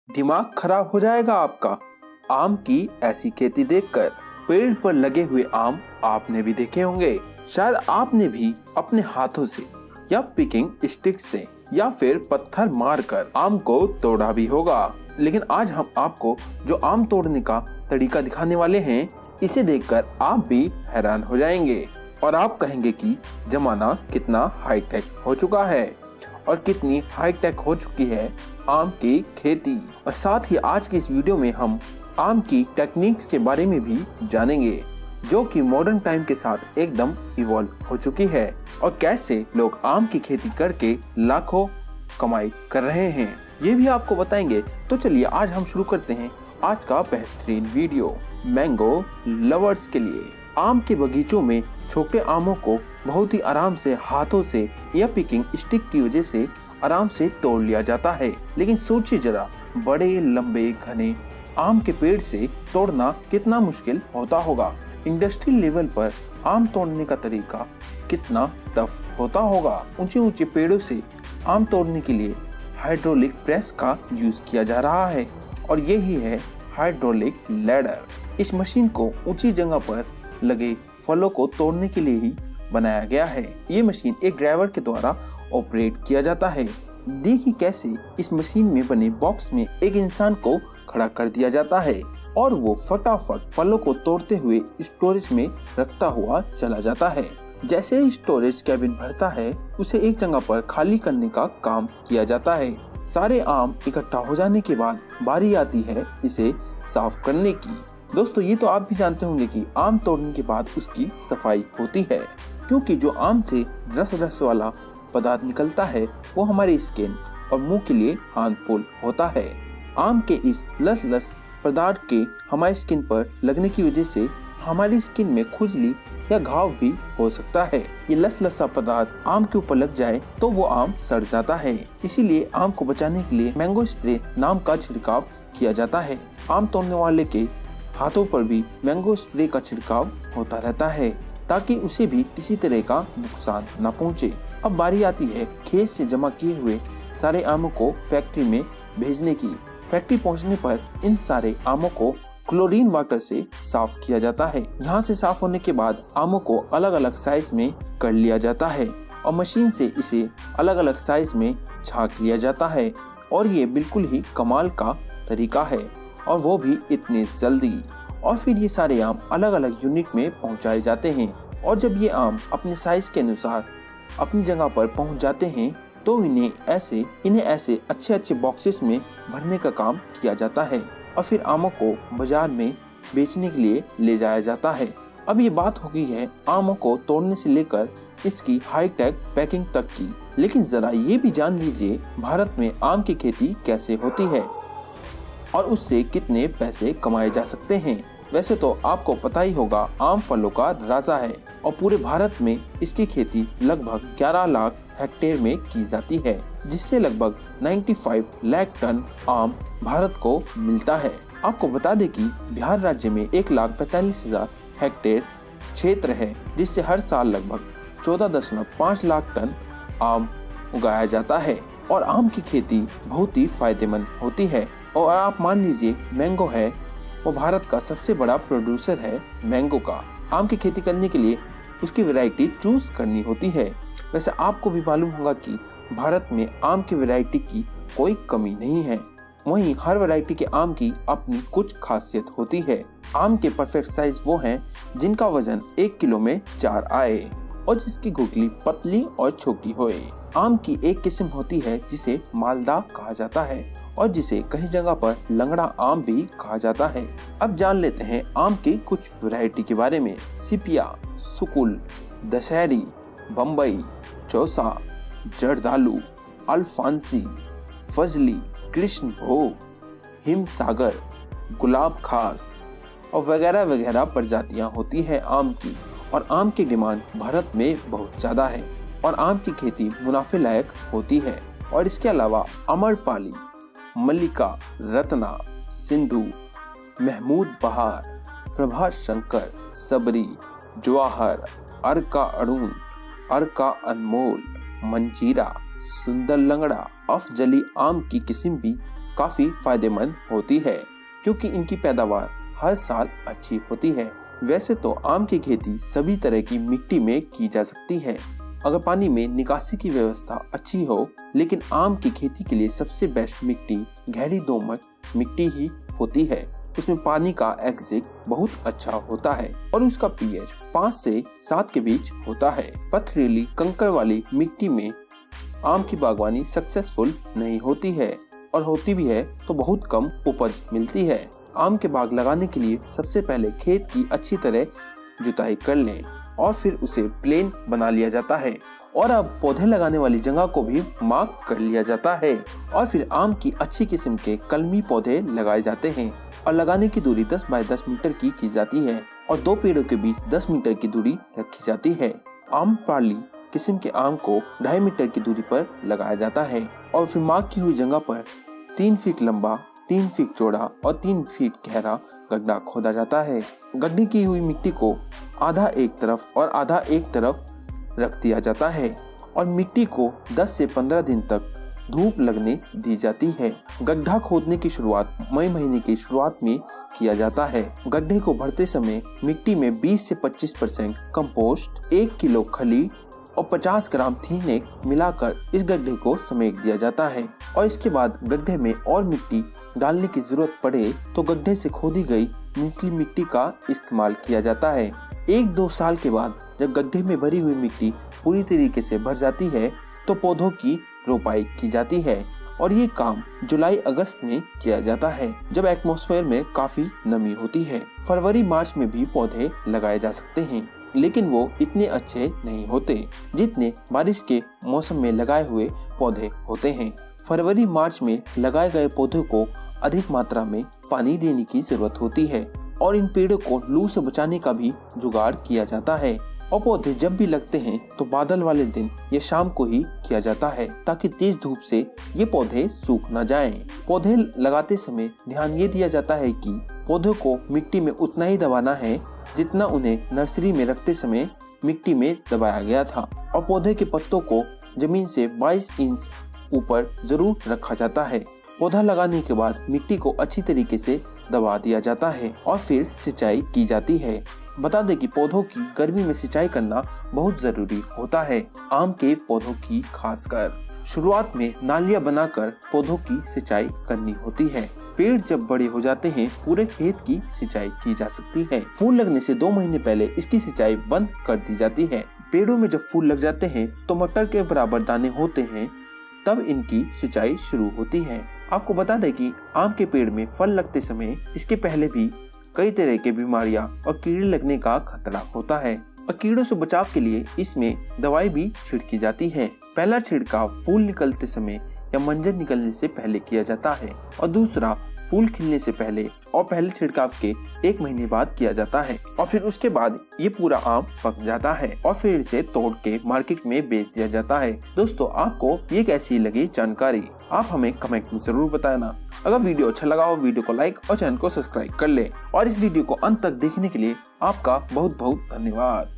दिमाग खराब हो जाएगा आपका। आम की ऐसी खेती देखकर। पेड़ पर लगे हुए आम आपने भी देखे होंगे। शायद आपने भी अपने हाथों से या पिकिंग स्टिक से या फिर पत्थर मारकर आम को तोड़ा भी होगा। लेकिन आज हम आपको जो आम तोड़ने का तरीका दिखाने वाले हैं, इसे देखकर आप भी हैरान हो जाएंगे और आप कहेंगे कि जमाना कितना हाईटेक हो चुका है और कितनी हाईटेक हो चुकी है आम की खेती। और साथ ही आज की इस वीडियो में हम आम की टेक्निक्स के बारे में भी जानेंगे, जो कि मॉडर्न टाइम के साथ एकदम इवॉल्व हो चुकी है और कैसे लोग आम की खेती करके लाखों कमाई कर रहे हैं, ये भी आपको बताएंगे। तो चलिए आज हम शुरू करते हैं आज का बेहतरीन वीडियो मैंगो लवर्स के लिए। आम के बगीचों में छोटे आमों को बहुत ही आराम से हाथों से या पिकिंग स्टिक की वजह से आराम से तोड़ लिया जाता है। लेकिन सोचिए जरा, बड़े लंबे घने आम के पेड़ से तोड़ना कितना मुश्किल होता होगा। इंडस्ट्रियल लेवल पर आम तोड़ने का तरीका कितना टफ होता होगा। ऊंचे ऊंचे पेड़ों से आम तोड़ने के लिए हाइड्रोलिक प्रेस का यूज किया जा रहा है और यही है हाइड्रोलिक लैडर। इस मशीन को ऊंची जगह पर लगे फलों को तोड़ने के लिए ही बनाया गया है। ये मशीन एक ड्राइवर के द्वारा ऑपरेट किया जाता है। देखिए कैसे इस मशीन में बने बॉक्स में एक इंसान को खड़ा कर दिया जाता है और वो फटाफट फलों को तोड़ते हुए स्टोरेज में रखता हुआ चला जाता है। जैसे ही स्टोरेज कैबिन भरता है, उसे एक जगह पर खाली करने का काम किया जाता है। सारे आम इकट्ठा हो जाने के बाद बारी आती है इसे साफ करने की। दोस्तों, ये तो आप भी जानते होंगे कि आम तोड़ने के बाद उसकी सफाई होती है, क्योंकि जो आम से रस वाला पदार्थ निकलता है वो हमारी स्किन और मुंह के लिए हार्मफुल होता है। आम के इस लस पदार्थ के हमारी स्किन पर लगने की वजह से हमारी स्किन में खुजली या घाव भी हो सकता है। ये लसा पदार्थ आम के ऊपर लग जाए तो वो आम सड़ जाता है। इसीलिए आम को बचाने के लिए मैंगो स्प्रे नाम का छिड़काव किया जाता है। आम तोड़ने वाले के हाथों पर भी मैंगो स्प्रे का छिड़काव होता रहता है ताकि उसे भी किसी तरह का नुकसान न पहुंचे। अब बारी आती है खेत से जमा किए हुए सारे आमों को फैक्ट्री में भेजने की। फैक्ट्री पहुंचने पर इन सारे आमों को क्लोरीन वाटर से साफ किया जाता है। यहाँ से साफ होने के बाद आमों को अलग अलग साइज में कर लिया जाता है और मशीन से इसे अलग अलग साइज में छांट लिया जाता है। और ये बिल्कुल ही कमाल का तरीका है, और वो भी इतने जल्दी। और फिर ये सारे आम अलग अलग यूनिट में पहुंचाए जाते हैं और जब ये आम अपने साइज के अनुसार अपनी जगह पर पहुंच जाते हैं तो इन्हें ऐसे अच्छे बॉक्सेस में भरने का काम किया जाता है और फिर आमों को बाजार में बेचने के लिए ले जाया जाता है। अब ये बात हो गई है आमों को तोड़ने से लेकर इसकी हाईटेक पैकिंग तक की। लेकिन जरा ये भी जान लीजिए भारत में आम की खेती कैसे होती है और उससे कितने पैसे कमाए जा सकते हैं। वैसे तो आपको पता ही होगा, आम फलों का राजा है और पूरे भारत में इसकी खेती लगभग 11 लाख हेक्टेयर में की जाती है, जिससे लगभग 95 लाख टन आम भारत को मिलता है। आपको बता दें कि बिहार राज्य में 1,45,000 हेक्टेयर क्षेत्र है, जिससे हर साल लगभग 14.5 लाख टन आम उगाया जाता है। और आम की खेती बहुत ही फायदेमंद होती है। और आप मान लीजिए मैंगो है, वो भारत का सबसे बड़ा प्रोड्यूसर है मैंगो का। आम की खेती करने के लिए उसकी वैरायटी चूज करनी होती है। वैसे आपको भी मालूम होगा कि भारत में आम की वैरायटी की कोई कमी नहीं है। वहीं हर वैरायटी के आम की अपनी कुछ खासियत होती है। आम के परफेक्ट साइज वो हैं जिनका वजन 1 किलो में 4 आए और जिसकी गुठली पतली और छोटी होए। आम की एक किस्म होती है जिसे मालदा कहा जाता है और जिसे कई जगह पर लंगड़ा आम भी कहा जाता है। अब जान लेते हैं आम की कुछ वैरायटी के बारे में। सिपिया, सुकुल, दशहरी, बम्बई, चौसा, जर्दालू, अल्फांसी, फजली, कृष्णभोग, हिमसागर, गुलाब खास और वगैरह वगैरह प्रजातियां होती है आम की। और आम की डिमांड भारत में बहुत ज्यादा है और आम की खेती मुनाफे लायक होती है। और इसके अलावा अमरपाली, मल्लिका, रत्ना, सिंधु, महमूद बहार, प्रभात शंकर, सबरी, जवाहर, अर्का अड़ून, अर्का अनमोल, मंजीरा, सुंदर लंगड़ा, अफजली आम की किस्म भी काफी फायदेमंद होती है क्योंकि इनकी पैदावार हर साल अच्छी होती है। वैसे तो आम की खेती सभी तरह की मिट्टी में की जा सकती है अगर पानी में निकासी की व्यवस्था अच्छी हो, लेकिन आम की खेती के लिए सबसे बेस्ट मिट्टी गहरी दोमट मिट्टी ही होती है। उसमें पानी का एग्जिट बहुत अच्छा होता है और उसका पीएच 5 से 7 के बीच होता है। पथरीली कंकड़ वाली मिट्टी में आम की बागवानी सक्सेसफुल नहीं होती है और होती भी है तो बहुत कम उपज मिलती है। आम के बाग लगाने के लिए सबसे पहले खेत की अच्छी तरह जुताई कर लें और फिर उसे प्लेन बना लिया जाता है और अब पौधे लगाने वाली जगह को भी मार्क कर लिया जाता है और फिर आम की अच्छी किस्म के कलमी पौधे लगाए जाते हैं और लगाने की दूरी 10 बाय 10 मीटर की जाती है और 2 पेड़ों के बीच 10 मीटर की दूरी रखी जाती है। आम पार्ली किस्म के आम को 2.5 मीटर की दूरी पर लगाया जाता है और फिर मार्क की हुई जगह पर 3 फीट लंबा, 3 फीट चौड़ा और 3 फीट गहरा गड्ढा खोदा जाता है। गड्ढे की हुई मिट्टी को आधा एक तरफ और आधा एक तरफ रख दिया जाता है और मिट्टी को 10 से 15 दिन तक धूप लगने दी जाती है। गड्ढा खोदने की शुरुआत मई महीने की शुरुआत में किया जाता है। गड्ढे को भरते समय मिट्टी में 20 से 25% कंपोस्ट, 1 किलो खली और 50 ग्राम थिनेक मिलाकर इस गड्ढे को समेट दिया जाता है और इसके बाद गड्ढे में और मिट्टी डालने की जरूरत पड़े तो गड्ढे से खोदी गई निचली मिट्टी का इस्तेमाल किया जाता है। 1-2 साल के बाद जब गड्ढे में भरी हुई मिट्टी पूरी तरीके से भर जाती है तो पौधों की रोपाई की जाती है और ये काम जुलाई-अगस्त में किया जाता है जब एटमॉस्फेयर में काफी नमी होती है। फरवरी-मार्च में भी पौधे लगाए जा सकते हैं, लेकिन वो इतने अच्छे नहीं होते जितने बारिश के मौसम में लगाए हुए पौधे होते हैं। फरवरी-मार्च में लगाए गए पौधों को अधिक मात्रा में पानी देने की जरूरत होती है और इन पेड़ों को लू से बचाने का भी जुगाड़ किया जाता है और पौधे जब भी लगते हैं तो बादल वाले दिन या शाम को ही किया जाता है ताकि तेज धूप से ये पौधे सूख न जाएं। पौधे लगाते समय ध्यान ये दिया जाता है कि पौधों को मिट्टी में उतना ही दबाना है जितना उन्हें नर्सरी में रखते समय मिट्टी में दबाया गया था और पौधे के पत्तों को जमीन से 22 इंच ऊपर जरूर रखा जाता है। पौधा लगाने के बाद मिट्टी को अच्छी तरीके से दबा दिया जाता है और फिर सिंचाई की जाती है। बता दें कि पौधों की गर्मी में सिंचाई करना बहुत जरूरी होता है। आम के पौधों की खासकर शुरुआत में नालियां बनाकर पौधों की सिंचाई करनी होती है। पेड़ जब बड़े हो जाते हैं पूरे खेत की सिंचाई की जा सकती है। फूल लगने से 2 महीने पहले इसकी सिंचाई बंद कर दी जाती है। पेड़ों में जब फूल लग जाते हैं तो मटर के बराबर दाने होते हैं, तब इनकी सिंचाई शुरू होती है। आपको बता दें कि आम के पेड़ में फल लगते समय इसके पहले भी कई तरह की बीमारियां और कीड़े लगने का खतरा होता है और कीड़ों से बचाव के लिए इसमें दवाई भी छिड़की जाती है। पहला छिड़काव फूल निकलते समय या मंजर निकलने से पहले किया जाता है और दूसरा फूल खिलने से पहले और पहले छिड़काव के 1 महीने बाद किया जाता है और फिर उसके बाद ये पूरा आम पक जाता है और फिर इसे तोड़ के मार्केट में बेच दिया जाता है। दोस्तों, आपको ये कैसी लगी जानकारी आप हमें कमेंट में जरूर बताना। अगर वीडियो अच्छा लगा हो वीडियो को लाइक और चैनल को सब्सक्राइब कर ले और इस वीडियो को अंत तक देखने के लिए आपका बहुत बहुत धन्यवाद।